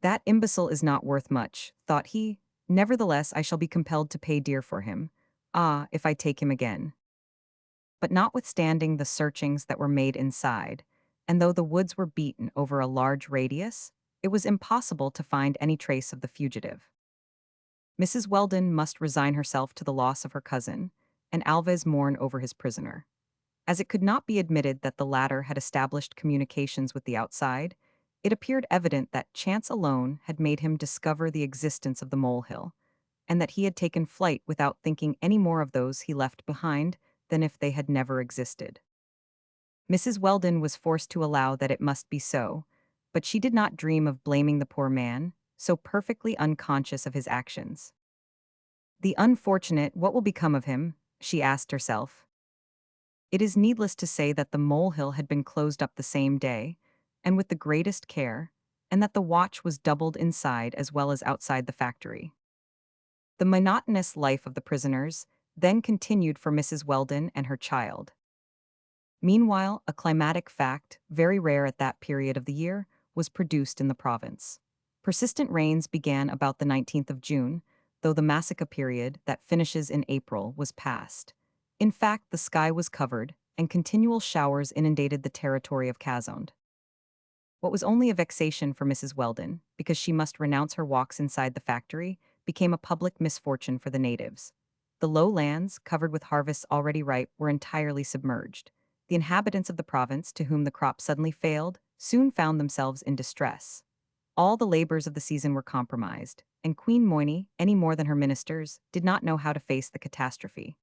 That imbecile is not worth much, thought he. Nevertheless, I shall be compelled to pay dear for him. Ah, if I take him again. But notwithstanding the searchings that were made inside, and though the woods were beaten over a large radius, it was impossible to find any trace of the fugitive. Mrs. Weldon must resign herself to the loss of her cousin, and Alves mourn over his prisoner. As it could not be admitted that the latter had established communications with the outside, it appeared evident that chance alone had made him discover the existence of the molehill, and that he had taken flight without thinking any more of those he left behind than if they had never existed. Mrs. Weldon was forced to allow that it must be so, but she did not dream of blaming the poor man, so perfectly unconscious of his actions. The unfortunate, what will become of him? She asked herself. It is needless to say that the molehill had been closed up the same day, and with the greatest care, and that the watch was doubled inside as well as outside the factory. The monotonous life of the prisoners then continued for Mrs. Weldon and her child. Meanwhile, a climatic fact, very rare at that period of the year, was produced in the province. Persistent rains began about the 19th of June, though the massica period that finishes in April was past. In fact, the sky was covered, and continual showers inundated the territory of Kazonde. What was only a vexation for Mrs. Weldon, because she must renounce her walks inside the factory, became a public misfortune for the natives. The low lands, covered with harvests already ripe, were entirely submerged. The inhabitants of the province, to whom the crop suddenly failed, soon found themselves in distress. All the labors of the season were compromised, and Queen Moini, any more than her ministers, did not know how to face the catastrophe.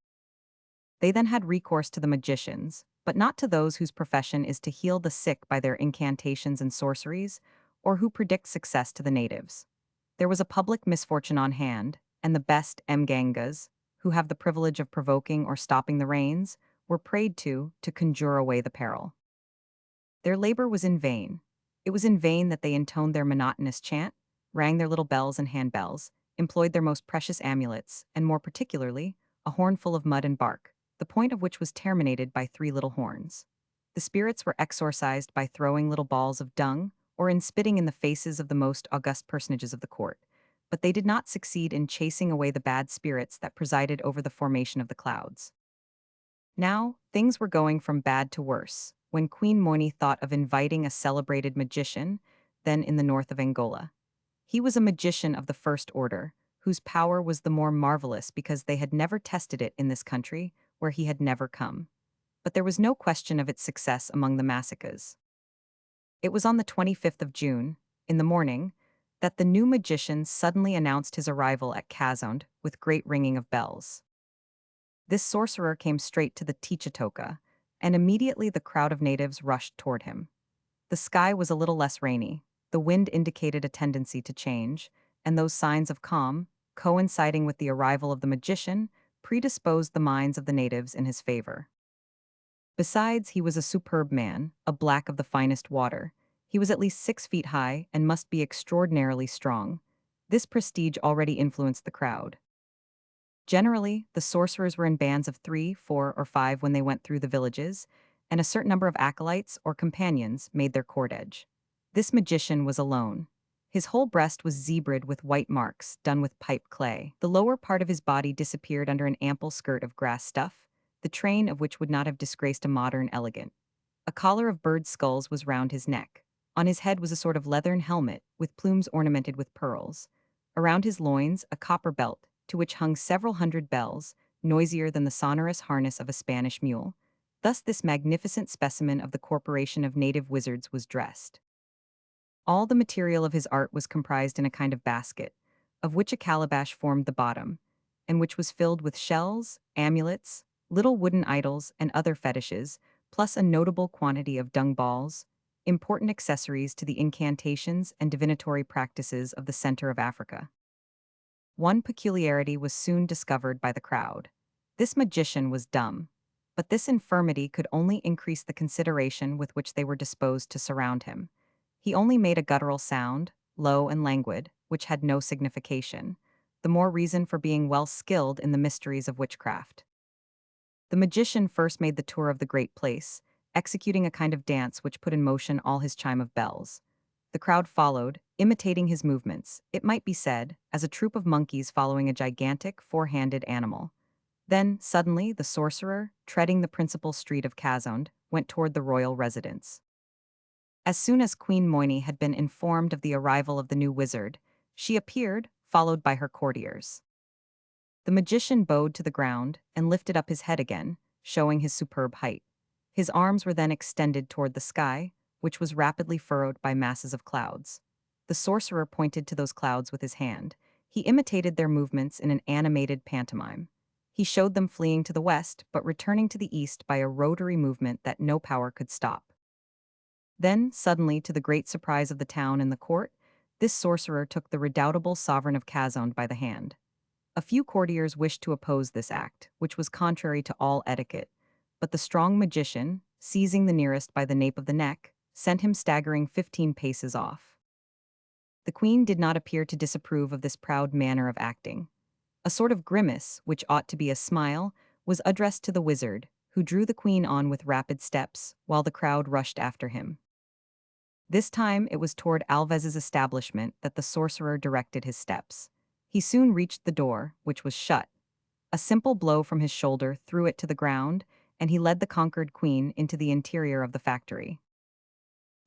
They then had recourse to the magicians, but not to those whose profession is to heal the sick by their incantations and sorceries, or who predict success to the natives. There was a public misfortune on hand, and the best mgangas, who have the privilege of provoking or stopping the rains, were prayed to conjure away the peril. Their labor was in vain. It was in vain that they intoned their monotonous chant, rang their little bells and handbells, employed their most precious amulets, and more particularly, a horn full of mud and bark, the point of which was terminated by three little horns. The spirits were exorcised by throwing little balls of dung, or in spitting in the faces of the most august personages of the court, but they did not succeed in chasing away the bad spirits that presided over the formation of the clouds. Now, things were going from bad to worse, when Queen Moini thought of inviting a celebrated magician, then in the north of Angola. He was a magician of the first order, whose power was the more marvelous because they had never tested it in this country, where he had never come. But there was no question of its success among the massacres. It was on the 25th of June, in the morning, that the new magician suddenly announced his arrival at Kazonde with great ringing of bells. This sorcerer came straight to the Tichitoka, and immediately the crowd of natives rushed toward him. The sky was a little less rainy, the wind indicated a tendency to change, and those signs of calm, coinciding with the arrival of the magician, predisposed the minds of the natives in his favor. Besides, he was a superb man, a black of the finest water. He was at least 6 feet high and must be extraordinarily strong. This prestige already influenced the crowd. Generally, the sorcerers were in bands of 3, 4, or 5 when they went through the villages, and a certain number of acolytes or companions made their cordage. This magician was alone. His whole breast was zebraed with white marks done with pipe clay. The lower part of his body disappeared under an ample skirt of grass stuff, the train of which would not have disgraced a modern elegant. A collar of bird skulls was round his neck. On his head was a sort of leathern helmet with plumes ornamented with pearls. Around his loins, a copper belt, to which hung several hundred bells, noisier than the sonorous harness of a Spanish mule. Thus this magnificent specimen of the corporation of native wizards was dressed. All the material of his art was comprised in a kind of basket, of which a calabash formed the bottom, and which was filled with shells, amulets, little wooden idols, and other fetishes, plus a notable quantity of dung balls, important accessories to the incantations and divinatory practices of the center of Africa. One peculiarity was soon discovered by the crowd. This magician was dumb, but this infirmity could only increase the consideration with which they were disposed to surround him. He only made a guttural sound, low and languid, which had no signification, the more reason for being well skilled in the mysteries of witchcraft. The magician first made the tour of the great place, executing a kind of dance which put in motion all his chime of bells. The crowd followed, imitating his movements, it might be said, as a troop of monkeys following a gigantic, four-handed animal. Then, suddenly, the sorcerer, treading the principal street of Kazond, went toward the royal residence. As soon as Queen Moini had been informed of the arrival of the new wizard, she appeared, followed by her courtiers. The magician bowed to the ground and lifted up his head again, showing his superb height. His arms were then extended toward the sky, which was rapidly furrowed by masses of clouds. The sorcerer pointed to those clouds with his hand. He imitated their movements in an animated pantomime. He showed them fleeing to the west, but returning to the east by a rotary movement that no power could stop. Then, suddenly, to the great surprise of the town and the court, this sorcerer took the redoubtable sovereign of Kazond by the hand. A few courtiers wished to oppose this act, which was contrary to all etiquette, but the strong magician, seizing the nearest by the nape of the neck, sent him staggering 15 paces off. The queen did not appear to disapprove of this proud manner of acting. A sort of grimace, which ought to be a smile, was addressed to the wizard, who drew the queen on with rapid steps, while the crowd rushed after him. This time it was toward Alvez's establishment that the sorcerer directed his steps. He soon reached the door, which was shut. A simple blow from his shoulder threw it to the ground, and he led the conquered queen into the interior of the factory.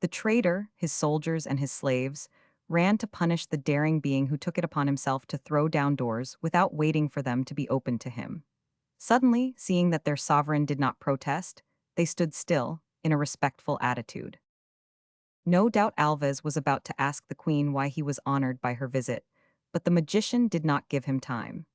The traitor, his soldiers, and his slaves ran to punish the daring being who took it upon himself to throw down doors without waiting for them to be opened to him. Suddenly, seeing that their sovereign did not protest, they stood still, in a respectful attitude. No doubt Alves was about to ask the queen why he was honored by her visit, but the magician did not give him time.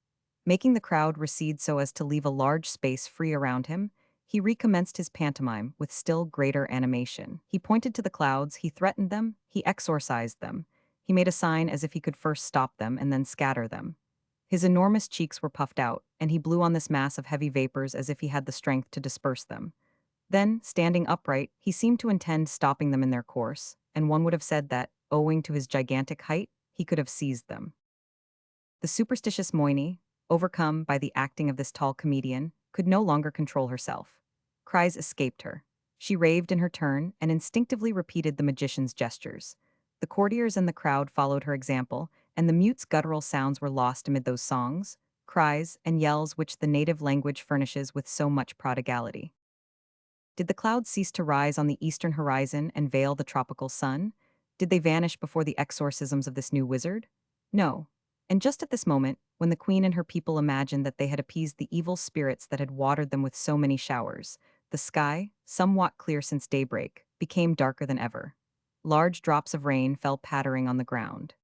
Making the crowd recede so as to leave a large space free around him, he recommenced his pantomime with still greater animation. He pointed to the clouds, he threatened them, he exorcised them. He made a sign as if he could first stop them and then scatter them. His enormous cheeks were puffed out, and he blew on this mass of heavy vapors as if he had the strength to disperse them. Then, standing upright, he seemed to intend stopping them in their course, and one would have said that, owing to his gigantic height, he could have seized them. The superstitious Moini, overcome by the acting of this tall comedian, could no longer control herself. Cries escaped her. She raved in her turn and instinctively repeated the magician's gestures. The courtiers and the crowd followed her example, and the mute's guttural sounds were lost amid those songs, cries, and yells which the native language furnishes with so much prodigality. Did the clouds cease to rise on the eastern horizon and veil the tropical sun? Did they vanish before the exorcisms of this new wizard? No. And just at this moment, when the queen and her people imagined that they had appeased the evil spirits that had watered them with so many showers, the sky, somewhat clear since daybreak, became darker than ever. Large drops of rain fell pattering on the ground.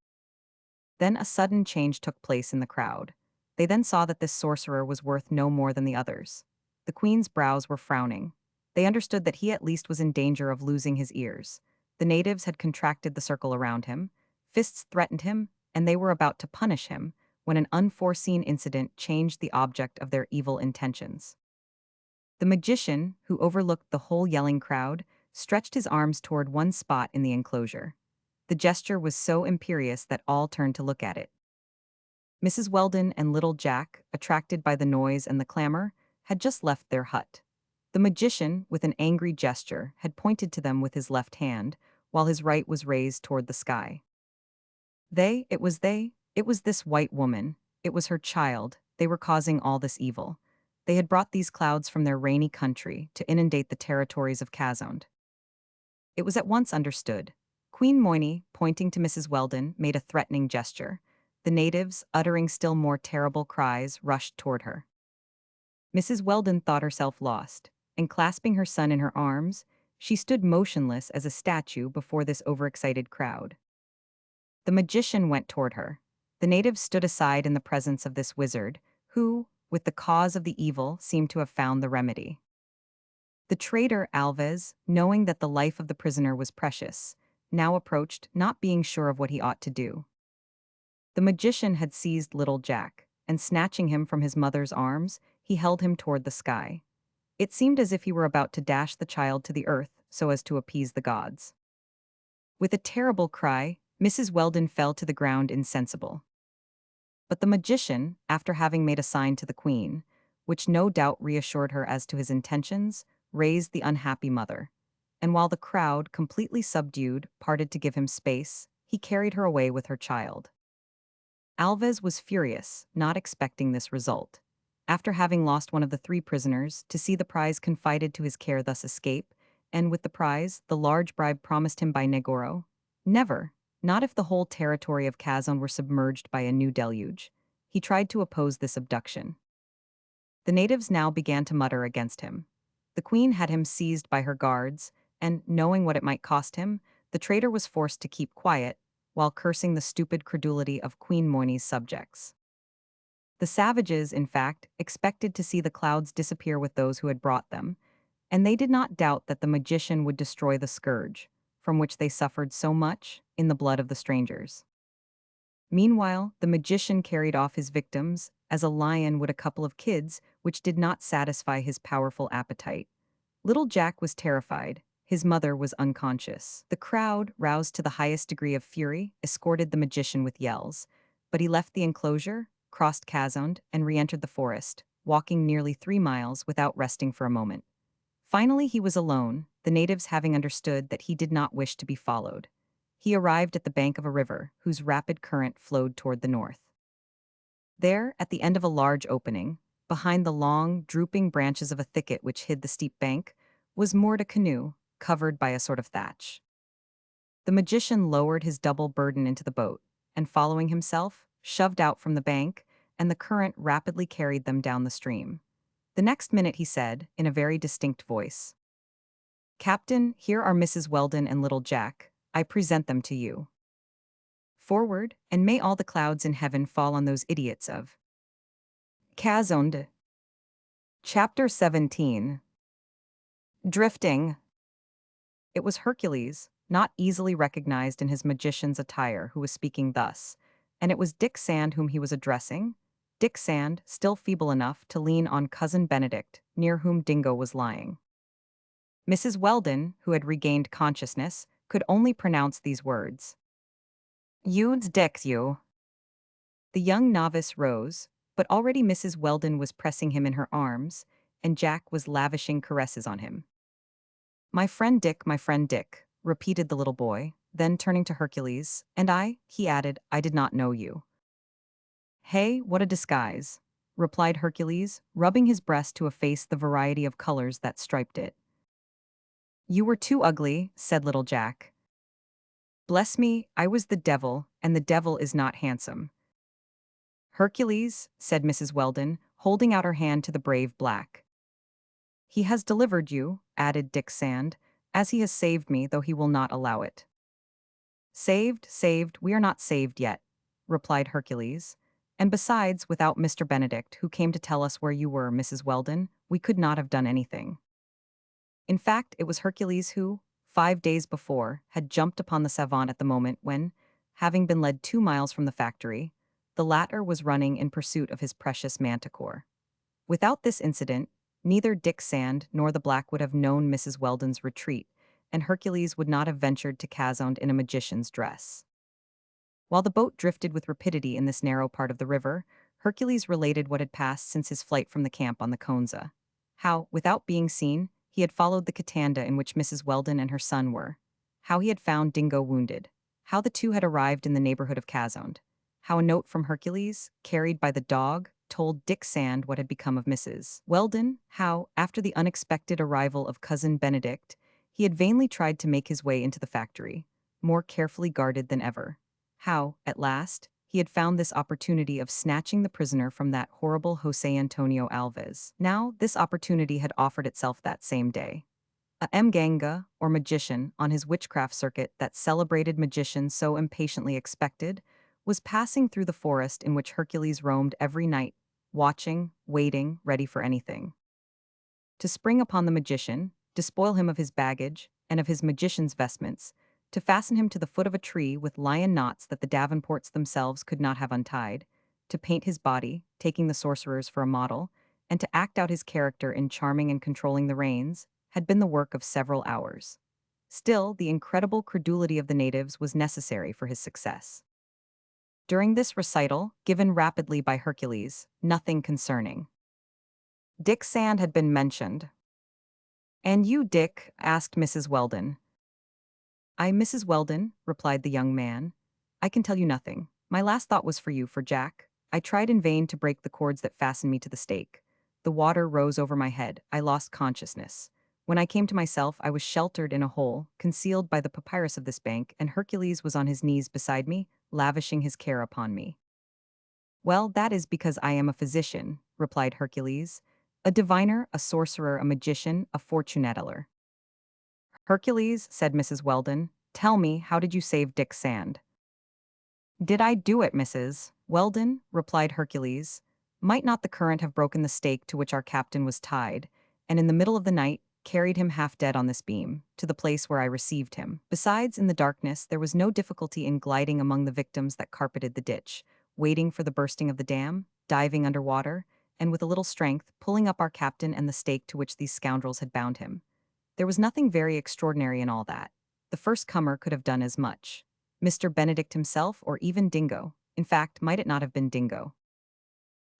Then a sudden change took place in the crowd. They then saw that this sorcerer was worth no more than the others. The queen's brows were frowning. They understood that he at least was in danger of losing his ears. The natives had contracted the circle around him, fists threatened him, and they were about to punish him when an unforeseen incident changed the object of their evil intentions. The magician, who overlooked the whole yelling crowd, stretched his arms toward one spot in the enclosure. The gesture was so imperious that all turned to look at it. Mrs. Weldon and little Jack, attracted by the noise and the clamor, had just left their hut. The magician, with an angry gesture, had pointed to them with his left hand, while his right was raised toward the sky. It was this white woman, it was her child, they were causing all this evil. They had brought these clouds from their rainy country to inundate the territories of Kazond. It was at once understood. Queen Moini, pointing to Mrs. Weldon, made a threatening gesture. The natives, uttering still more terrible cries, rushed toward her. Mrs. Weldon thought herself lost, and clasping her son in her arms, she stood motionless as a statue before this overexcited crowd. The magician went toward her. The natives stood aside in the presence of this wizard, who, with the cause of the evil, seemed to have found the remedy. The traitor Alves, knowing that the life of the prisoner was precious, now approached, not being sure of what he ought to do. The magician had seized little Jack, and snatching him from his mother's arms, he held him toward the sky. It seemed as if he were about to dash the child to the earth so as to appease the gods. With a terrible cry, Mrs. Weldon fell to the ground insensible. But the magician, after having made a sign to the queen, which no doubt reassured her as to his intentions, raised the unhappy mother. And while the crowd, completely subdued, parted to give him space, he carried her away with her child. Alves was furious, not expecting this result. After having lost one of the three prisoners, to see the prize confided to his care thus escape, and with the prize, the large bribe promised him by Negoro. Never, not if the whole territory of Kazan were submerged by a new deluge. He tried to oppose this abduction. The natives now began to mutter against him. The queen had him seized by her guards, and, knowing what it might cost him, the traitor was forced to keep quiet, while cursing the stupid credulity of Queen Moini's subjects. The savages, in fact, expected to see the clouds disappear with those who had brought them, and they did not doubt that the magician would destroy the scourge, from which they suffered so much, in the blood of the strangers. Meanwhile, the magician carried off his victims, as a lion would a couple of kids, which did not satisfy his powerful appetite. Little Jack was terrified. His mother was unconscious. The crowd, roused to the highest degree of fury, escorted the magician with yells. But he left the enclosure, crossed Kazond, and re-entered the forest, walking nearly 3 miles without resting for a moment. Finally, he was alone, the natives having understood that he did not wish to be followed. He arrived at the bank of a river, whose rapid current flowed toward the north. There, at the end of a large opening, behind the long, drooping branches of a thicket which hid the steep bank, was moored a canoe, covered by a sort of thatch. The magician lowered his double burden into the boat, and following himself, shoved out from the bank, and the current rapidly carried them down the stream. The next minute he said, in a very distinct voice, "Captain, here are Mrs. Weldon and little Jack. I present them to you. Forward, and may all the clouds in heaven fall on those idiots of Kazonde." Chapter 17. Drifting. It was Hercules, not easily recognized in his magician's attire, who was speaking thus, and it was Dick Sand whom he was addressing. Dick Sand, still feeble enough to lean on Cousin Benedict, near whom Dingo was lying. Mrs. Weldon, who had regained consciousness, could only pronounce these words. "You'ds Dick, you." The young novice rose, but already Mrs. Weldon was pressing him in her arms, and Jack was lavishing caresses on him. My friend Dick," repeated the little boy, then turning to Hercules, "and I," he added, "I did not know you." "Hey, what a disguise," replied Hercules, rubbing his breast to efface the variety of colors that striped it. "You were too ugly," said little Jack. "Bless me, I was the devil, and the devil is not handsome." "Hercules," said Mrs. Weldon, holding out her hand to the brave black. "He has delivered you," added Dick Sand, "as he has saved me, though he will not allow it." Saved, we are not saved yet," replied Hercules. "And besides, without Mr. Benedict, who came to tell us where you were, Mrs. Weldon, we could not have done anything." In fact, it was Hercules who, 5 days before, had jumped upon the savant at the moment when, having been led 2 miles from the factory, the latter was running in pursuit of his precious manticore. Without this incident, neither Dick Sand nor the black would have known Mrs. Weldon's retreat, and Hercules would not have ventured to Kazond in a magician's dress. While the boat drifted with rapidity in this narrow part of the river, Hercules related what had passed since his flight from the camp on the Konza. How, without being seen, he had followed the Katanda in which Mrs. Weldon and her son were. How he had found Dingo wounded. How the two had arrived in the neighborhood of Kazond. How a note from Hercules, carried by the dog, told Dick Sand what had become of Mrs. Weldon. How, after the unexpected arrival of Cousin Benedict, he had vainly tried to make his way into the factory, more carefully guarded than ever. How, at last, he had found this opportunity of snatching the prisoner from that horrible José Antonio Alves. Now, this opportunity had offered itself that same day. A mganga, or magician, on his witchcraft circuit that celebrated magician so impatiently expected, was passing through the forest in which Hercules roamed every night, watching, waiting, ready for anything. To spring upon the magician, despoil him of his baggage, and of his magician's vestments, to fasten him to the foot of a tree with lion knots that the Davenports themselves could not have untied, to paint his body, taking the sorcerers for a model, and to act out his character in charming and controlling the reins, had been the work of several hours. Still, the incredible credulity of the natives was necessary for his success. During this recital, given rapidly by Hercules, nothing concerning Dick Sand had been mentioned. "And you, Dick?" asked Mrs. Weldon. "I, Mrs. Weldon," replied the young man, I can tell you nothing. My last thought was for you, for Jack. I tried in vain to break the cords that fastened me to the stake. The water rose over my head. I lost consciousness. When I came to myself, I was sheltered in a hole, concealed by the papyrus of this bank, and Hercules was on his knees beside me, lavishing his care upon me. Well, that is because I am a physician, replied Hercules. A diviner, a sorcerer, a magician, a fortune teller. Hercules, said Mrs. Weldon, tell me, how did you save Dick Sand? Did I do it, Mrs. Weldon? Replied Hercules. Might not the current have broken the stake to which our captain was tied, and in the middle of the night carried him half dead on this beam, to the place where I received him? Besides, in the darkness, there was no difficulty in gliding among the victims that carpeted the ditch, waiting for the bursting of the dam, diving under water, and with a little strength, pulling up our captain and the stake to which these scoundrels had bound him. There was nothing very extraordinary in all that. The first comer could have done as much. Mr. Benedict himself, or even Dingo. In fact, might it not have been Dingo?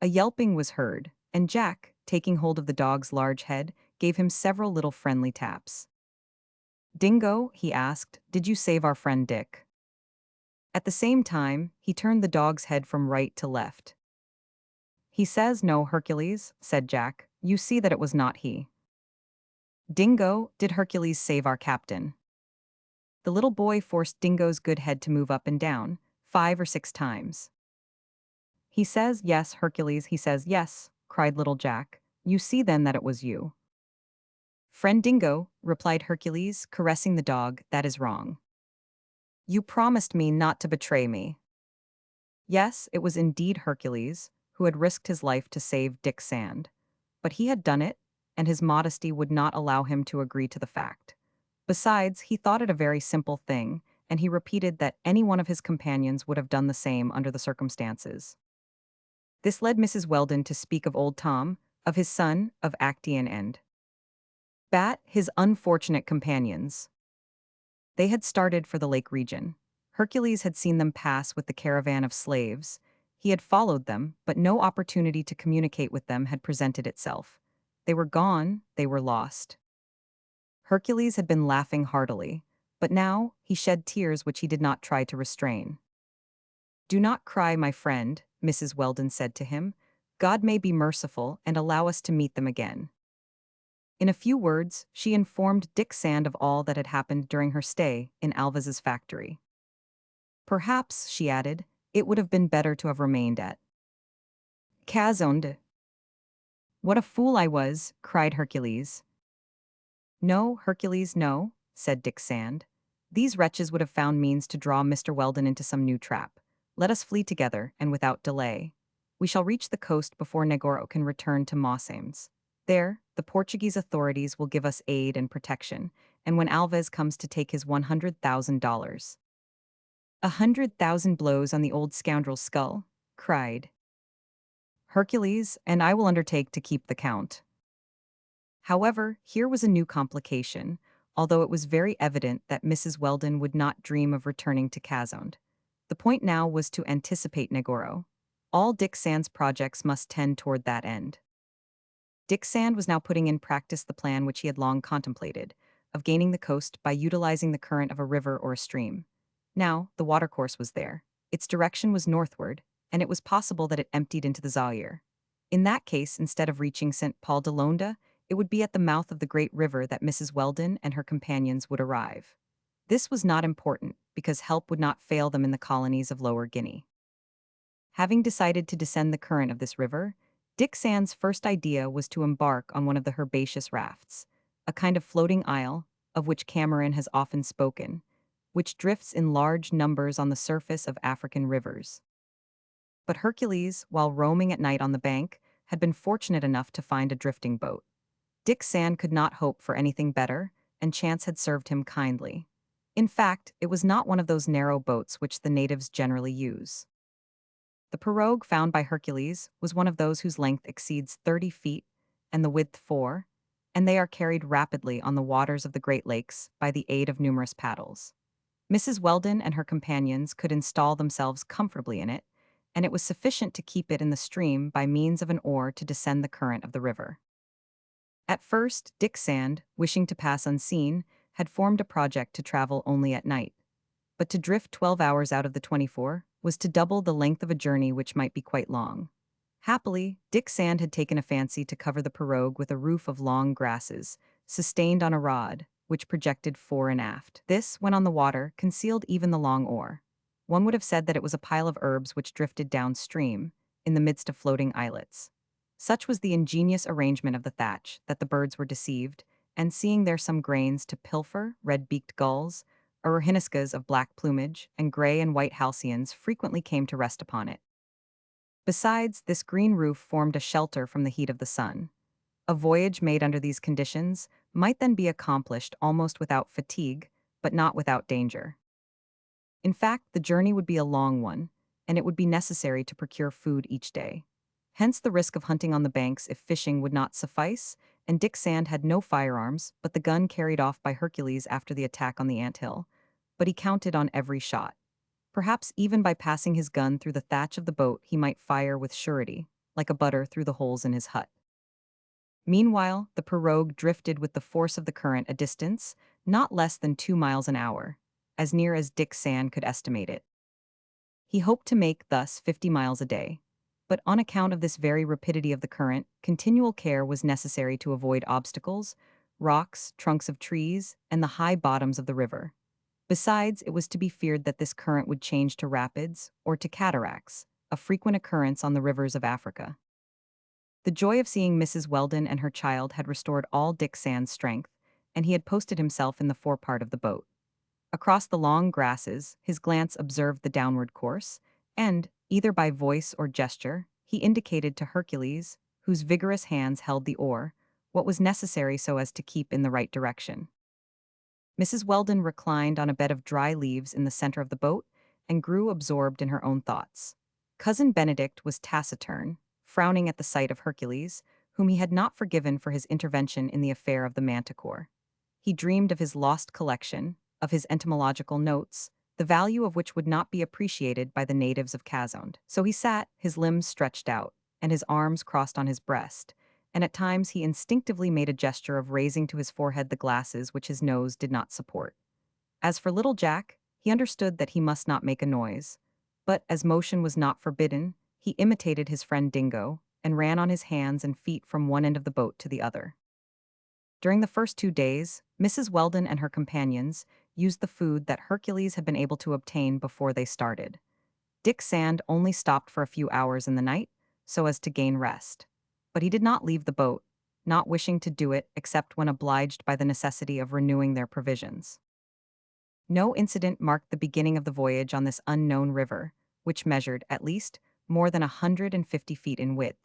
A yelping was heard, and Jack, taking hold of the dog's large head, gave him several little friendly taps. Dingo, he asked, did you save our friend Dick? At the same time, he turned the dog's head from right to left. He says no, Hercules, said Jack. You see that it was not he. Dingo, did Hercules save our captain? The little boy forced Dingo's good head to move up and down, 5 or 6 times. He says yes, Hercules, he says yes, cried little Jack. You see then that it was you. Friend Dingo, replied Hercules, caressing the dog, that is wrong. You promised me not to betray me. Yes, it was indeed Hercules, who had risked his life to save Dick Sand. But he had done it, and his modesty would not allow him to agree to the fact. Besides, he thought it a very simple thing, and he repeated that any one of his companions would have done the same under the circumstances. This led Mrs. Weldon to speak of old Tom, of his son, of Actaeon and Bat, his unfortunate companions. They had started for the lake region. Hercules had seen them pass with the caravan of slaves. He had followed them, but no opportunity to communicate with them had presented itself. They were gone, they were lost. Hercules had been laughing heartily, but now he shed tears which he did not try to restrain. Do not cry, my friend, Mrs. Weldon said to him. God may be merciful and allow us to meet them again. In a few words, she informed Dick Sand of all that had happened during her stay in Alvaz's factory. Perhaps, she added, it would have been better to have remained at Cazonde. What a fool I was, cried Hercules. No, Hercules, no, said Dick Sand. These wretches would have found means to draw Mr. Weldon into some new trap. Let us flee together, and without delay. We shall reach the coast before Negoro can return to Mossames. There, the Portuguese authorities will give us aid and protection, and when Alves comes to take his $100,000. 100,000 blows on the old scoundrel's skull, cried Hercules, and I will undertake to keep the count. However, here was a new complication, although it was very evident that Mrs. Weldon would not dream of returning to Cazonde. The point now was to anticipate Negoro. All Dick Sand's projects must tend toward that end. Dick Sand was now putting in practice the plan which he had long contemplated, of gaining the coast by utilizing the current of a river or a stream. Now, the watercourse was there. Its direction was northward, and it was possible that it emptied into the Zaire. In that case, instead of reaching St. Paul de Londa, it would be at the mouth of the great river that Mrs. Weldon and her companions would arrive. This was not important, because help would not fail them in the colonies of Lower Guinea. Having decided to descend the current of this river, Dick Sand's first idea was to embark on one of the herbaceous rafts, a kind of floating isle, of which Cameron has often spoken, which drifts in large numbers on the surface of African rivers. But Hercules, while roaming at night on the bank, had been fortunate enough to find a drifting boat. Dick Sand could not hope for anything better, and chance had served him kindly. In fact, it was not one of those narrow boats which the natives generally use. The pirogue found by Hercules was one of those whose length exceeds 30 feet and the width 4, and they are carried rapidly on the waters of the Great Lakes by the aid of numerous paddles. Mrs. Weldon and her companions could install themselves comfortably in it, and it was sufficient to keep it in the stream by means of an oar to descend the current of the river. At first, Dick Sand, wishing to pass unseen, had formed a project to travel only at night. but to drift 12 hours out of the 24 was to double the length of a journey which might be quite long. Happily, Dick Sand had taken a fancy to cover the pirogue with a roof of long grasses, sustained on a rod, which projected fore and aft. This, when on the water, concealed even the long oar. One would have said that it was a pile of herbs which drifted downstream, in the midst of floating islets. Such was the ingenious arrangement of the thatch that the birds were deceived, and seeing there some grains to pilfer, red-beaked gulls, Orhiniscas of black plumage, and gray and white halcyons frequently came to rest upon it. Besides, this green roof formed a shelter from the heat of the sun. A voyage made under these conditions might then be accomplished almost without fatigue, but not without danger. In fact, the journey would be a long one, and it would be necessary to procure food each day. Hence the risk of hunting on the banks if fishing would not suffice, and Dick Sand had no firearms but the gun carried off by Hercules after the attack on the anthill. But he counted on every shot. Perhaps even by passing his gun through the thatch of the boat he might fire with surety, like a butter through the holes in his hut. Meanwhile, the pirogue drifted with the force of the current a distance not less than 2 miles an hour, as near as Dick Sand could estimate it. He hoped to make thus 50 miles a day. But on account of this very rapidity of the current, continual care was necessary to avoid obstacles, rocks, trunks of trees, and the high bottoms of the river. Besides, it was to be feared that this current would change to rapids or to cataracts, a frequent occurrence on the rivers of Africa. The joy of seeing Mrs. Weldon and her child had restored all Dick Sand's strength, and he had posted himself in the forepart of the boat. Across the long grasses, his glance observed the downward course, and, either by voice or gesture, he indicated to Hercules, whose vigorous hands held the oar, what was necessary so as to keep in the right direction. Mrs. Weldon reclined on a bed of dry leaves in the center of the boat and grew absorbed in her own thoughts. Cousin Benedict was taciturn, frowning at the sight of Hercules, whom he had not forgiven for his intervention in the affair of the manticore. He dreamed of his lost collection, of his entomological notes, the value of which would not be appreciated by the natives of Kazonde. So he sat, his limbs stretched out, and his arms crossed on his breast, and at times he instinctively made a gesture of raising to his forehead the glasses which his nose did not support. As for little Jack, he understood that he must not make a noise, but as motion was not forbidden, he imitated his friend Dingo and ran on his hands and feet from one end of the boat to the other. During the first 2 days, Mrs. Weldon and her companions used the food that Hercules had been able to obtain before they started. Dick Sand only stopped for a few hours in the night, so as to gain rest. But he did not leave the boat, not wishing to do it except when obliged by the necessity of renewing their provisions. No incident marked the beginning of the voyage on this unknown river, which measured, at least, more than 150 feet in width.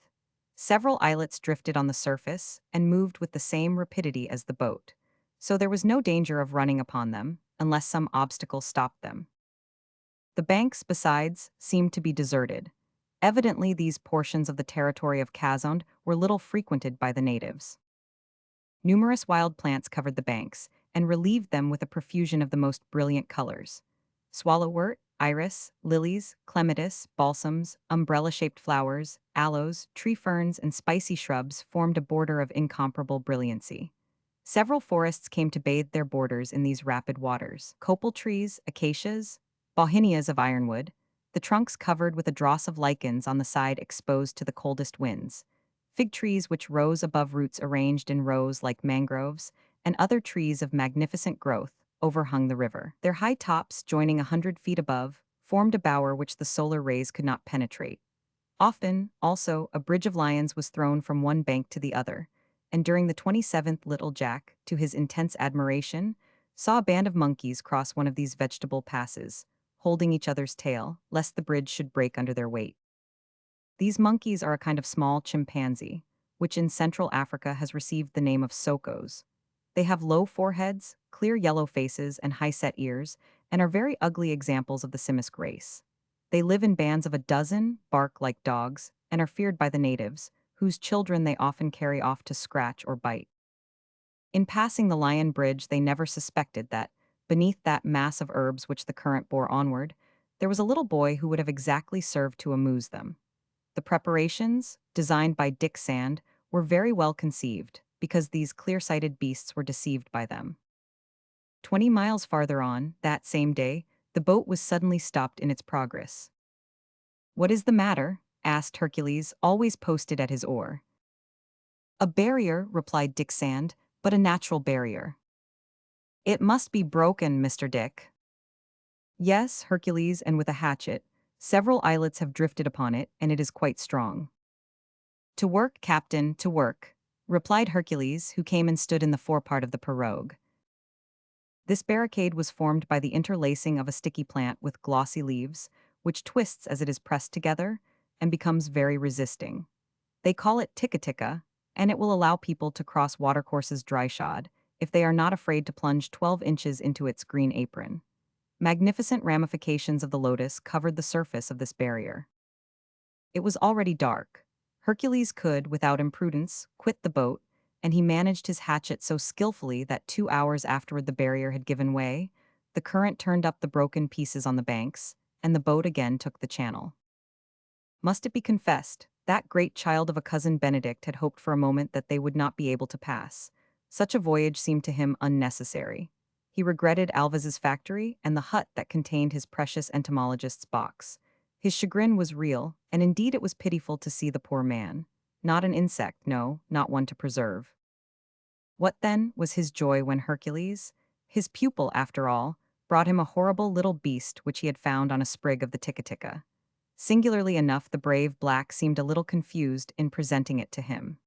Several islets drifted on the surface and moved with the same rapidity as the boat, so there was no danger of running upon them, unless some obstacle stopped them. The banks, besides, seemed to be deserted. Evidently, these portions of the territory of Kazonde were little frequented by the natives. Numerous wild plants covered the banks and relieved them with a profusion of the most brilliant colors. Swallowwort, iris, lilies, clematis, balsams, umbrella-shaped flowers, aloes, tree ferns, and spicy shrubs formed a border of incomparable brilliancy. Several forests came to bathe their borders in these rapid waters. Copal trees, acacias, bauhinias of ironwood, the trunks covered with a dross of lichens on the side exposed to the coldest winds, fig trees which rose above roots arranged in rows like mangroves, and other trees of magnificent growth overhung the river. Their high tops, joining 100 feet above, formed a bower which the solar rays could not penetrate. Often, also, a bridge of lions was thrown from one bank to the other, and during the 27th little Jack, to his intense admiration, saw a band of monkeys cross one of these vegetable passes, holding each other's tail, lest the bridge should break under their weight. These monkeys are a kind of small chimpanzee, which in Central Africa has received the name of sokos. They have low foreheads, clear yellow faces, and high-set ears, and are very ugly examples of the simisk race. They live in bands of a dozen, bark like dogs, and are feared by the natives, whose children they often carry off to scratch or bite. In passing the Lion Bridge, they never suspected that, beneath that mass of herbs which the current bore onward, there was a little boy who would have exactly served to amuse them. The preparations, designed by Dick Sand, were very well conceived, because these clear-sighted beasts were deceived by them. 20 miles farther on, that same day, the boat was suddenly stopped in its progress. "What is the matter?" asked Hercules, always posted at his oar. "A barrier," replied Dick Sand, "but a natural barrier." "It must be broken, Mr. Dick." "Yes, Hercules, and with a hatchet. Several islets have drifted upon it, and it is quite strong." "To work, Captain, to work," replied Hercules, who came and stood in the forepart of the pirogue. This barricade was formed by the interlacing of a sticky plant with glossy leaves, which twists as it is pressed together and becomes very resisting. They call it ticka, and it will allow people to cross watercourses dry-shod if they are not afraid to plunge 12 inches into its green apron. Magnificent ramifications of the lotus covered the surface of this barrier. It was already dark. Hercules could, without imprudence, quit the boat, and he managed his hatchet so skillfully that 2 hours afterward the barrier had given way, the current turned up the broken pieces on the banks, and the boat again took the channel. Must it be confessed, that great child of a cousin Benedict had hoped for a moment that they would not be able to pass. Such a voyage seemed to him unnecessary. He regretted Alvaz's factory and the hut that contained his precious entomologist's box. His chagrin was real, and indeed it was pitiful to see the poor man. Not an insect, no, not one to preserve. What then was his joy when Hercules, his pupil after all, brought him a horrible little beast which he had found on a sprig of the ticka. Singularly enough, the brave black seemed a little confused in presenting it to him.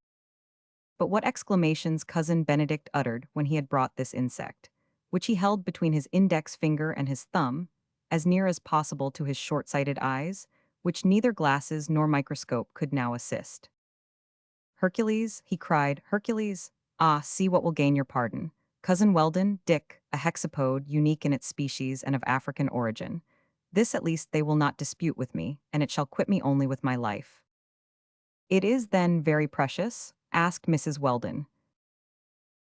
But what exclamations Cousin Benedict uttered when he had brought this insect, which he held between his index finger and his thumb, as near as possible to his short-sighted eyes, which neither glasses nor microscope could now assist. "Hercules," he cried, "Hercules! Ah, see what will gain your pardon. Cousin Weldon, Dick, a hexapode, unique in its species and of African origin. This at least they will not dispute with me, and it shall quit me only with my life." "It is, then, very precious?" asked Mrs. Weldon.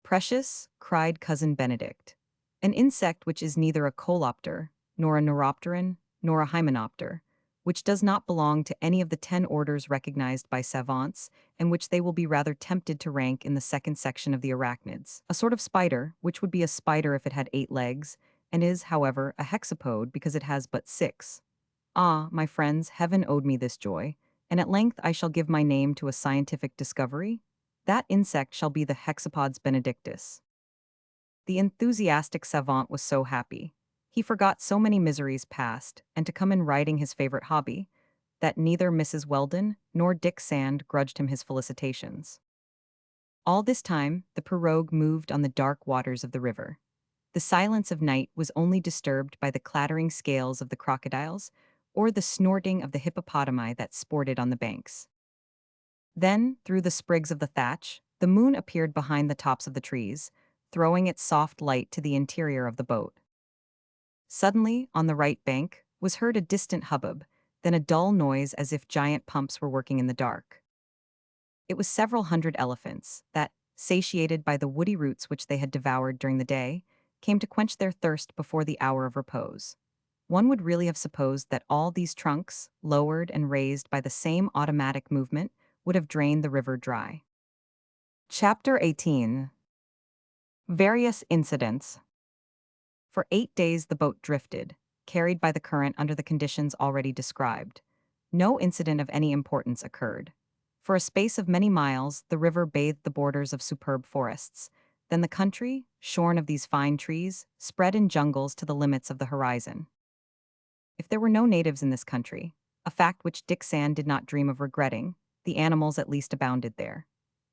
"Precious?" cried Cousin Benedict. "An insect which is neither a colopter, nor a neuropteran, nor a hymenopter, which does not belong to any of the 10 orders recognized by savants, and which they will be rather tempted to rank in the second section of the arachnids. A sort of spider, which would be a spider if it had 8 legs, and is, however, a hexapode because it has but 6. Ah, my friends, heaven owed me this joy, and at length I shall give my name to a scientific discovery. That insect shall be the hexapods benedictus." The enthusiastic savant was so happy. He forgot so many miseries past, and to come in riding his favorite hobby, that neither Mrs. Weldon nor Dick Sand grudged him his felicitations. All this time, the pirogue moved on the dark waters of the river. The silence of night was only disturbed by the clattering scales of the crocodiles or the snorting of the hippopotami that sported on the banks. Then, through the sprigs of the thatch, the moon appeared behind the tops of the trees, throwing its soft light to the interior of the boat. Suddenly, on the right bank, was heard a distant hubbub, then a dull noise as if giant pumps were working in the dark. It was several hundred elephants that, satiated by the woody roots which they had devoured during the day, came to quench their thirst before the hour of repose. One would really have supposed that all these trunks, lowered and raised by the same automatic movement, would have drained the river dry. Chapter 18. Various Incidents. For 8 days the boat drifted, carried by the current under the conditions already described. No incident of any importance occurred. For a space of many miles, the river bathed the borders of superb forests. Then the country, shorn of these fine trees, spread in jungles to the limits of the horizon. If there were no natives in this country, a fact which Dick Sand did not dream of regretting, the animals at least abounded there.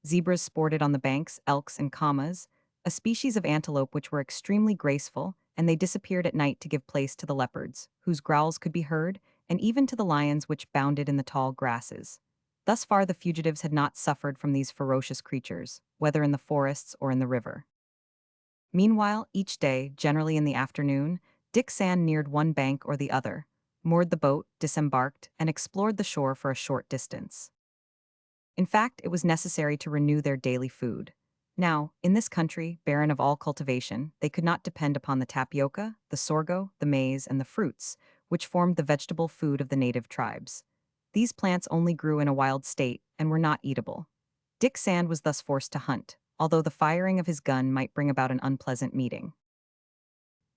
Zebras sported on the banks, elks and camas, a species of antelope which were extremely graceful, and they disappeared at night to give place to the leopards, whose growls could be heard, and even to the lions which bounded in the tall grasses. Thus far the fugitives had not suffered from these ferocious creatures, whether in the forests or in the river. Meanwhile, each day, generally in the afternoon, Dick Sand neared one bank or the other, moored the boat, disembarked, and explored the shore for a short distance. In fact, it was necessary to renew their daily food. Now, in this country, barren of all cultivation, they could not depend upon the tapioca, the sorgo, the maize, and the fruits, which formed the vegetable food of the native tribes. These plants only grew in a wild state and were not eatable. Dick Sand was thus forced to hunt, although the firing of his gun might bring about an unpleasant meeting.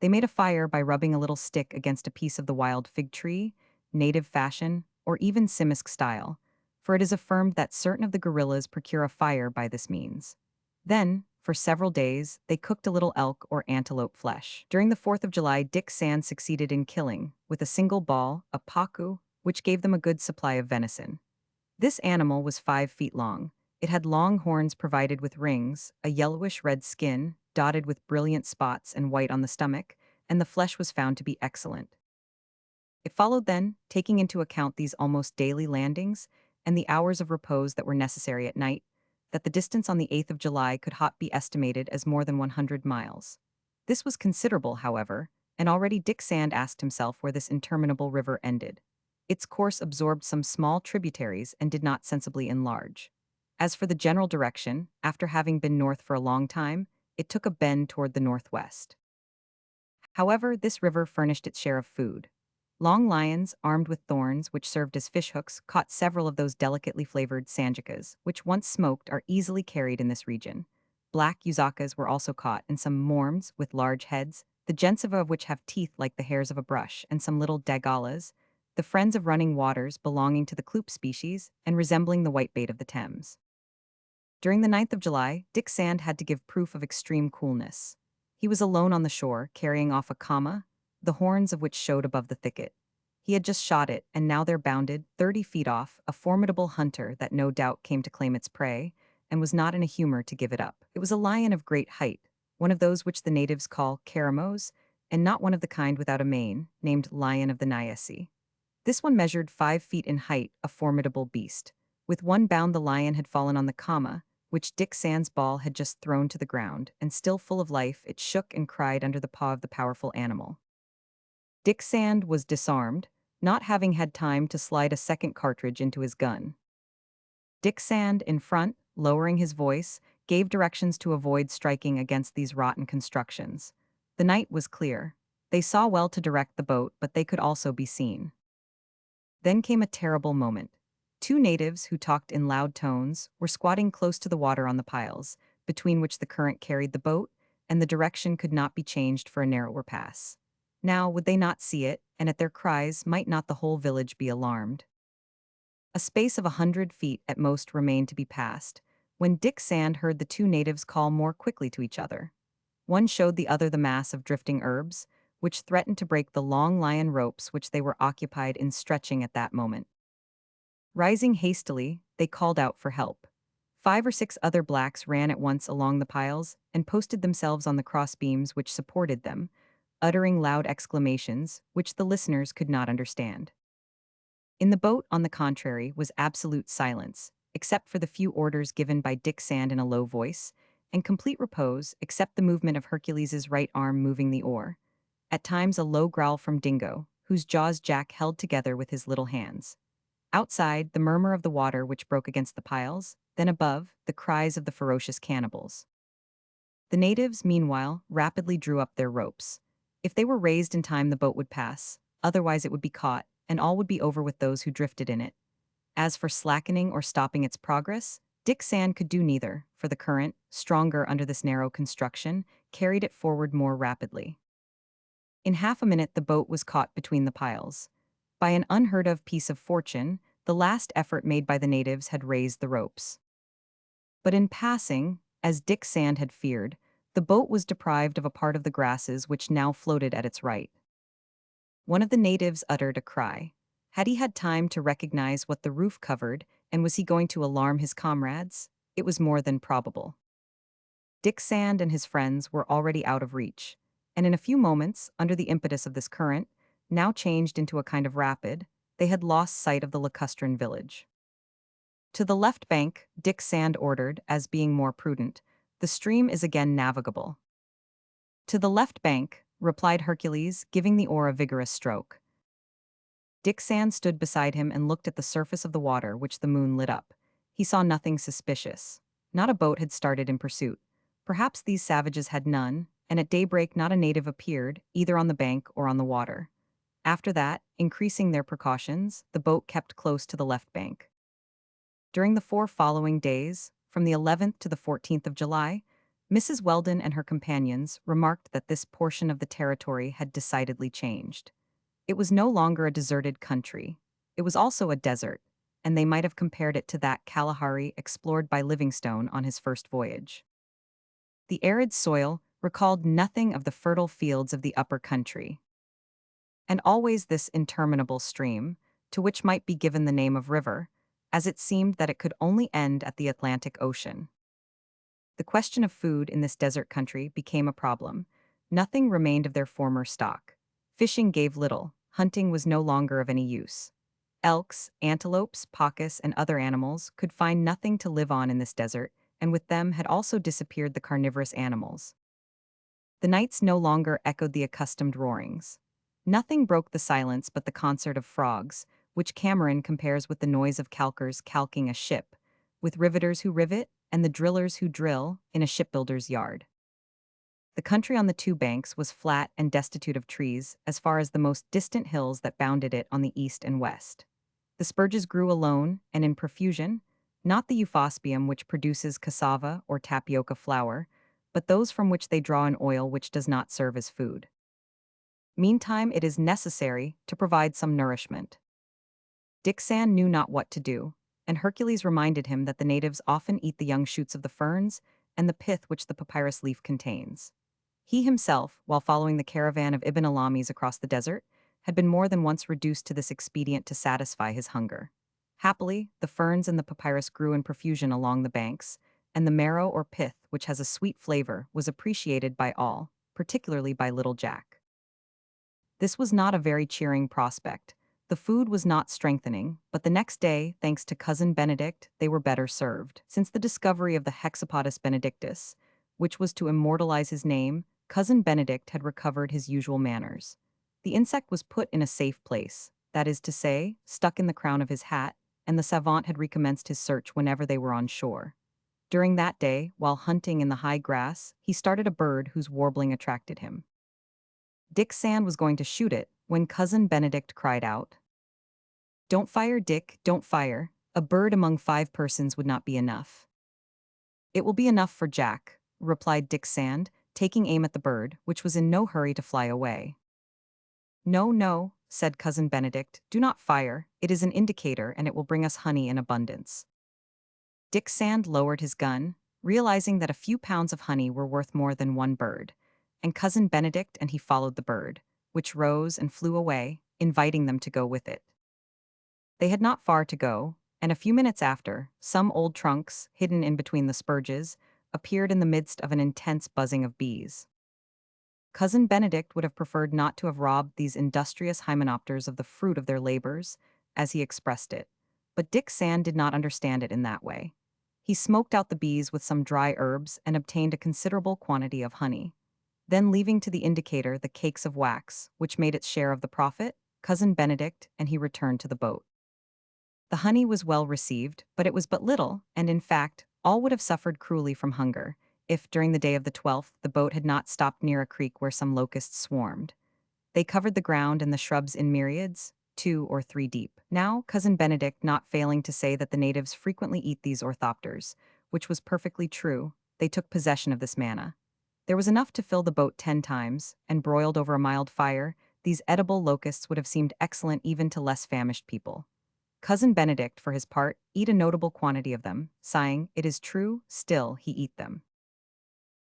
They made a fire by rubbing a little stick against a piece of the wild fig tree, native fashion, or even Simisk style, for it is affirmed that certain of the gorillas procure a fire by this means. Then, for several days, they cooked a little elk or antelope flesh. During the 4th of July, Dick Sand succeeded in killing, with a single ball, a pacu, which gave them a good supply of venison. This animal was 5 feet long. It had long horns provided with rings, a yellowish-red skin, dotted with brilliant spots and white on the stomach, and the flesh was found to be excellent. It followed then, taking into account these almost daily landings and the hours of repose that were necessary at night, that the distance on the 8th of July could hot be estimated as more than 100 miles. This was considerable, however, and already Dick Sand asked himself where this interminable river ended. Its course absorbed some small tributaries and did not sensibly enlarge. As for the general direction, after having been north for a long time, it took a bend toward the northwest. However, this river furnished its share of food. Long lions, armed with thorns which served as fishhooks, caught several of those delicately flavored sanjikas, which once smoked are easily carried in this region. Black uzakas were also caught, and some morms with large heads, the gensiva of which have teeth like the hairs of a brush, and some little dagalas, the friends of running waters belonging to the kloop species and resembling the whitebait of the Thames. During the 9th of July, Dick Sand had to give proof of extreme coolness. He was alone on the shore, carrying off a kama, the horns of which showed above the thicket. He had just shot it, and now there bounded, 30 feet off, a formidable hunter that no doubt came to claim its prey, and was not in a humor to give it up. It was a lion of great height, one of those which the natives call caramos, and not one of the kind without a mane, named Lion of the Nyasi. This one measured 5 feet in height, a formidable beast. With one bound the lion had fallen on the kama, which Dick Sand's ball had just thrown to the ground, and still full of life, it shook and cried under the paw of the powerful animal. Dick Sand was disarmed, not having had time to slide a second cartridge into his gun. Dick Sand, in front, lowering his voice, gave directions to avoid striking against these rotten constructions. The night was clear. They saw well to direct the boat, but they could also be seen. Then came a terrible moment. Two natives, who talked in loud tones, were squatting close to the water on the piles, between which the current carried the boat, and the direction could not be changed for a narrower pass. Now, would they not see it, and at their cries might not the whole village be alarmed? A space of 100 feet at most remained to be passed, when Dick Sand heard the two natives call more quickly to each other. One showed the other the mass of drifting herbs, which threatened to break the long lion ropes which they were occupied in stretching at that moment. Rising hastily, they called out for help. 5 or 6 other blacks ran at once along the piles and posted themselves on the crossbeams which supported them, uttering loud exclamations, which the listeners could not understand. In the boat, on the contrary, was absolute silence, except for the few orders given by Dick Sand in a low voice, and complete repose, except the movement of Hercules's right arm moving the oar. At times a low growl from Dingo, whose jaws Jack held together with his little hands. Outside, the murmur of the water which broke against the piles, then above, the cries of the ferocious cannibals. The natives, meanwhile, rapidly drew up their ropes. If they were raised in time, the boat would pass, otherwise it would be caught, and all would be over with those who drifted in it. As for slackening or stopping its progress, Dick Sand could do neither, for the current, stronger under this narrow construction, carried it forward more rapidly. In half a minute the boat was caught between the piles. By an unheard-of piece of fortune, the last effort made by the natives had raised the ropes. But in passing, as Dick Sand had feared, the boat was deprived of a part of the grasses which now floated at its right. One of the natives uttered a cry. Had he had time to recognize what the roof covered, and was he going to alarm his comrades? It was more than probable. Dick Sand and his friends were already out of reach, and in a few moments, under the impetus of this current, now changed into a kind of rapid, they had lost sight of the lacustrine village. To the left bank, Dick Sand ordered, as being more prudent, the stream is again navigable. To the left bank, replied Hercules, giving the oar a vigorous stroke. Dick Sand stood beside him and looked at the surface of the water which the moon lit up. He saw nothing suspicious. Not a boat had started in pursuit. Perhaps these savages had none, and at daybreak not a native appeared, either on the bank or on the water. After that, increasing their precautions, the boat kept close to the left bank. During the 4 following days, from the 11th to the 14th of July, Mrs. Weldon and her companions remarked that this portion of the territory had decidedly changed. It was no longer a deserted country. It was also a desert, and they might have compared it to that Kalahari explored by Livingstone on his first voyage. The arid soil recalled nothing of the fertile fields of the upper country. And always this interminable stream, to which might be given the name of river, as it seemed that it could only end at the Atlantic Ocean. The question of food in this desert country became a problem. Nothing remained of their former stock. Fishing gave little, hunting was no longer of any use. Elks, antelopes, pacas, and other animals could find nothing to live on in this desert, and with them had also disappeared the carnivorous animals. The nights no longer echoed the accustomed roarings. Nothing broke the silence but the concert of frogs, which Cameron compares with the noise of calkers calking a ship, with riveters who rivet, and the drillers who drill, in a shipbuilder's yard. The country on the two banks was flat and destitute of trees as far as the most distant hills that bounded it on the east and west. The spurges grew alone and in profusion, not the euphospium which produces cassava or tapioca flour, but those from which they draw an oil which does not serve as food. Meantime, it is necessary to provide some nourishment. Dick Sand knew not what to do, and Hercules reminded him that the natives often eat the young shoots of the ferns and the pith which the papyrus leaf contains. He himself, while following the caravan of Ibn Alamis across the desert, had been more than once reduced to this expedient to satisfy his hunger. Happily, the ferns and the papyrus grew in profusion along the banks, and the marrow or pith, which has a sweet flavor, was appreciated by all, particularly by little Jack. This was not a very cheering prospect. The food was not strengthening, but the next day, thanks to Cousin Benedict, they were better served. Since the discovery of the Hexapodus benedictus, which was to immortalize his name, Cousin Benedict had recovered his usual manners. The insect was put in a safe place, that is to say, stuck in the crown of his hat, and the savant had recommenced his search whenever they were on shore. During that day, while hunting in the high grass, he started a bird whose warbling attracted him. Dick Sand was going to shoot it when Cousin Benedict cried out, "Don't fire, Dick, don't fire. A bird among 5 persons would not be enough." "It will be enough for Jack," replied Dick Sand, taking aim at the bird, which was in no hurry to fly away. "No, no," said Cousin Benedict, "do not fire. It is an indicator, and it will bring us honey in abundance." Dick Sand lowered his gun, realizing that a few pounds of honey were worth more than one bird, and Cousin Benedict and he followed the bird, which rose and flew away, inviting them to go with it. They had not far to go, and a few minutes after, some old trunks, hidden in between the spurges, appeared in the midst of an intense buzzing of bees. Cousin Benedict would have preferred not to have robbed these industrious hymenopters of the fruit of their labors, as he expressed it, but Dick Sand did not understand it in that way. He smoked out the bees with some dry herbs and obtained a considerable quantity of honey. Then, leaving to the indicator the cakes of wax, which made its share of the profit, Cousin Benedict and he returned to the boat. The honey was well received, but it was but little, and in fact, all would have suffered cruelly from hunger, if during the day of the 12th the boat had not stopped near a creek where some locusts swarmed. They covered the ground and the shrubs in myriads, 2 or 3 deep. Now, Cousin Benedict not failing to say that the natives frequently eat these orthopters, which was perfectly true, they took possession of this manna. There was enough to fill the boat 10 times, and broiled over a mild fire, these edible locusts would have seemed excellent even to less famished people. Cousin Benedict, for his part, eat a notable quantity of them, sighing, "It is true, still he eat them."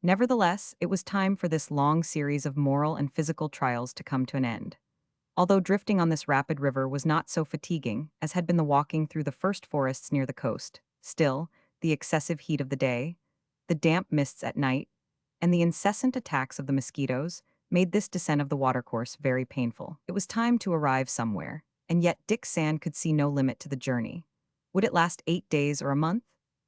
Nevertheless, it was time for this long series of moral and physical trials to come to an end. Although drifting on this rapid river was not so fatiguing as had been the walking through the first forests near the coast, still, the excessive heat of the day, the damp mists at night, and the incessant attacks of the mosquitoes made this descent of the watercourse very painful. It was time to arrive somewhere, and yet Dick Sand could see no limit to the journey. Would it last 8 days or a month?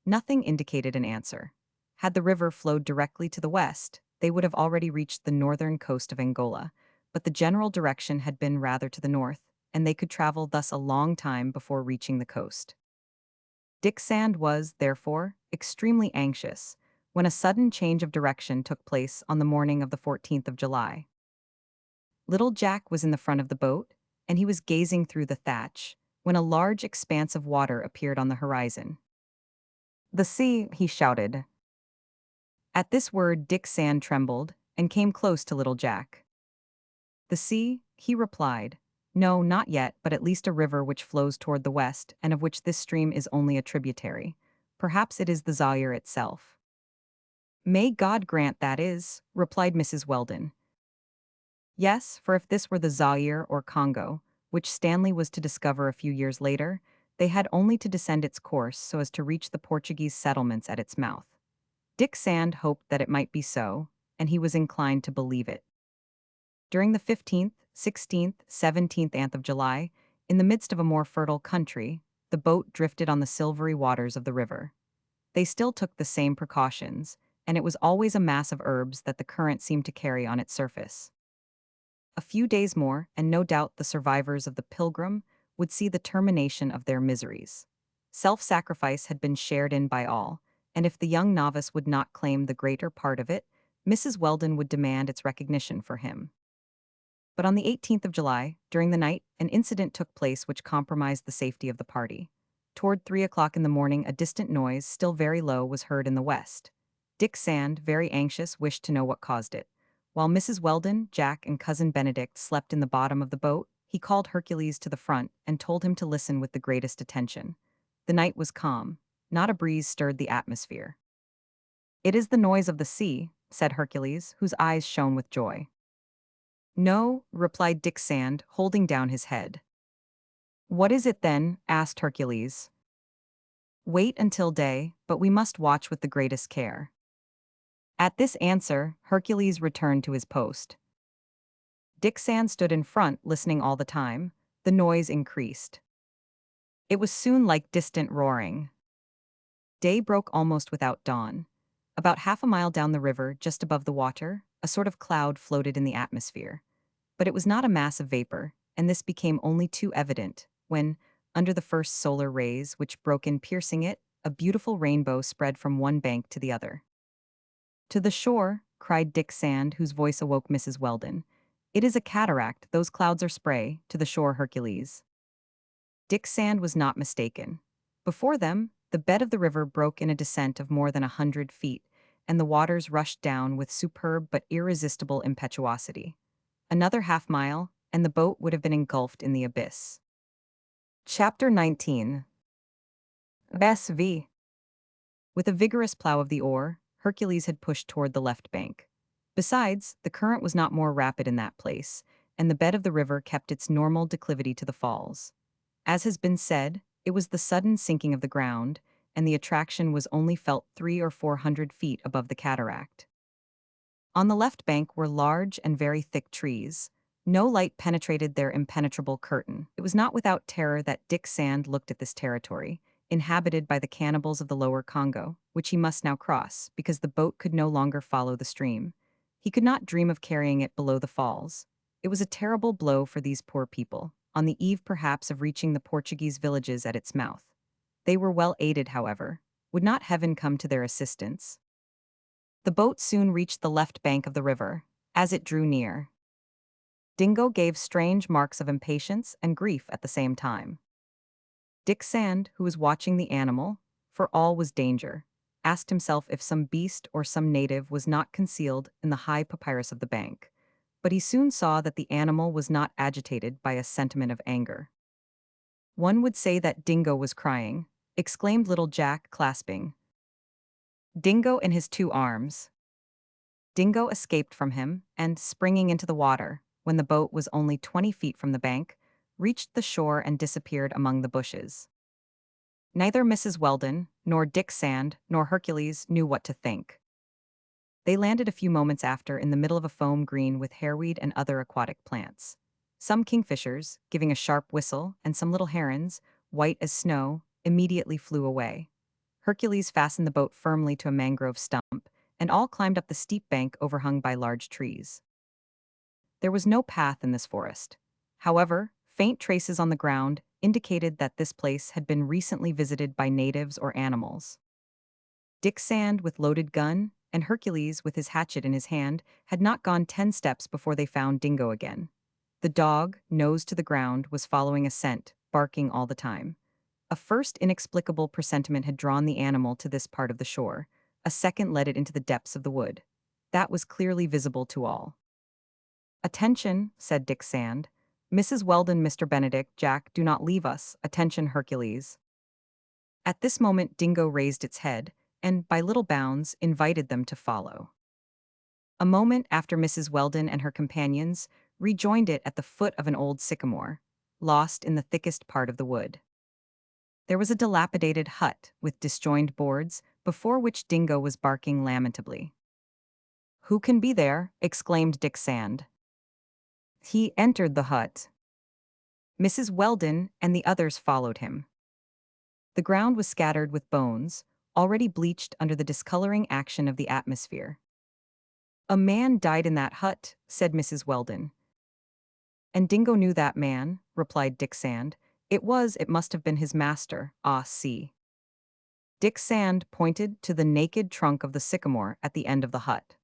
Nothing indicated an answer. Had the river flowed directly to the west, they would have already reached the northern coast of Angola, but the general direction had been rather to the north, and they could travel thus a long time before reaching the coast. Dick Sand was, therefore, extremely anxious, when a sudden change of direction took place on the morning of the 14th of July. Little Jack was in the front of the boat, and he was gazing through the thatch, when a large expanse of water appeared on the horizon. "The sea," he shouted. At this word, Dick Sand trembled and came close to little Jack. The sea, he replied. No, not yet, but at least a river which flows toward the west, and of which this stream is only a tributary. Perhaps it is the Zaire itself. May God grant that is, replied Mrs. Weldon. Yes, for if this were the Zaire or Congo, which Stanley was to discover a few years later, they had only to descend its course so as to reach the Portuguese settlements at its mouth. Dick Sand hoped that it might be so, and he was inclined to believe it. During the 15th, 16th, 17th of July, in the midst of a more fertile country, the boat drifted on the silvery waters of the river. They still took the same precautions, and it was always a mass of herbs that the current seemed to carry on its surface. A few days more, and no doubt the survivors of the Pilgrim would see the termination of their miseries. Self-sacrifice had been shared in by all, and if the young novice would not claim the greater part of it, Mrs. Weldon would demand its recognition for him. But on the 18th of July, during the night, an incident took place which compromised the safety of the party. Toward 3 o'clock in the morning, a distant noise, still very low, was heard in the west. Dick Sand, very anxious, wished to know what caused it. While Mrs. Weldon, Jack, and Cousin Benedict slept in the bottom of the boat, he called Hercules to the front and told him to listen with the greatest attention. The night was calm. Not a breeze stirred the atmosphere. "It is the noise of the sea," said Hercules, whose eyes shone with joy. "No," replied Dick Sand, holding down his head. "What is it then?" asked Hercules. "Wait until day, but we must watch with the greatest care." At this answer, Hercules returned to his post. Dick Sand stood in front, listening all the time. The noise increased. It was soon like distant roaring. Day broke almost without dawn. About half a mile down the river, just above the water, a sort of cloud floated in the atmosphere. But it was not a mass of vapor, and this became only too evident when, under the first solar rays which broke in piercing it, a beautiful rainbow spread from one bank to the other. "To the shore," cried Dick Sand, whose voice awoke Mrs. Weldon. "It is a cataract, those clouds are spray, to the shore, Hercules." Dick Sand was not mistaken. Before them, the bed of the river broke in a descent of more than 100 feet, and the waters rushed down with superb but irresistible impetuosity. Another half-mile, and the boat would have been engulfed in the abyss. Chapter 19. SV. With a vigorous plow of the oar, Hercules had pushed toward the left bank. Besides, the current was not more rapid in that place, and the bed of the river kept its normal declivity to the falls. As has been said, it was the sudden sinking of the ground, and the attraction was only felt 300 or 400 feet above the cataract. On the left bank were large and very thick trees. No light penetrated their impenetrable curtain. It was not without terror that Dick Sand looked at this territory, inhabited by the cannibals of the lower Congo, which he must now cross, because the boat could no longer follow the stream. He could not dream of carrying it below the falls. It was a terrible blow for these poor people, on the eve perhaps of reaching the Portuguese villages at its mouth. They were well aided, however. Would not heaven come to their assistance? The boat soon reached the left bank of the river. As it drew near, Dingo gave strange marks of impatience and grief at the same time. Dick Sand, who was watching the animal, for all was danger, asked himself if some beast or some native was not concealed in the high papyrus of the bank. But he soon saw that the animal was not agitated by a sentiment of anger. "One would say that Dingo was crying," exclaimed little Jack, clasping Dingo in his two arms. Dingo escaped from him, and, springing into the water, when the boat was only 20 feet from the bank, reached the shore and disappeared among the bushes. Neither Mrs. Weldon, nor Dick Sand, nor Hercules knew what to think. They landed a few moments after in the middle of a foam green with hareweed and other aquatic plants. Some kingfishers, giving a sharp whistle, and some little herons, white as snow, immediately flew away. Hercules fastened the boat firmly to a mangrove stump, and all climbed up the steep bank overhung by large trees. There was no path in this forest. However, faint traces on the ground indicated that this place had been recently visited by natives or animals. Dick Sand, with loaded gun, and Hercules, with his hatchet in his hand, had not gone 10 steps before they found Dingo again. The dog, nose to the ground, was following a scent, barking all the time. A first inexplicable presentiment had drawn the animal to this part of the shore. A second led it into the depths of the wood. That was clearly visible to all. "Attention," said Dick Sand. "Mrs. Weldon, Mr. Benedict, Jack, do not leave us. Attention, Hercules." At this moment Dingo raised its head, and, by little bounds, invited them to follow. A moment after Mrs. Weldon and her companions rejoined it at the foot of an old sycamore, lost in the thickest part of the wood. There was a dilapidated hut with disjoined boards, before which Dingo was barking lamentably. "Who can be there?" exclaimed Dick Sand. He entered the hut. Mrs. Weldon and the others followed him. The ground was scattered with bones, already bleached under the discoloring action of the atmosphere. "A man died in that hut," said Mrs. Weldon. "And Dingo knew that man," replied Dick Sand. It must have been his master, ah, see." Dick Sand pointed to the naked trunk of the sycamore at the end of the hut.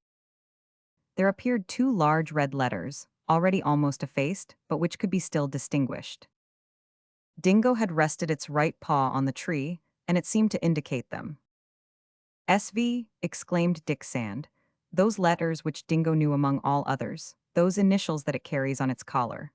There appeared two large red letters, already almost effaced, but which could be still distinguished. Dingo had rested its right paw on the tree, and it seemed to indicate them. "SV," exclaimed Dick Sand. "Those letters which Dingo knew among all others, those initials that it carries on its collar."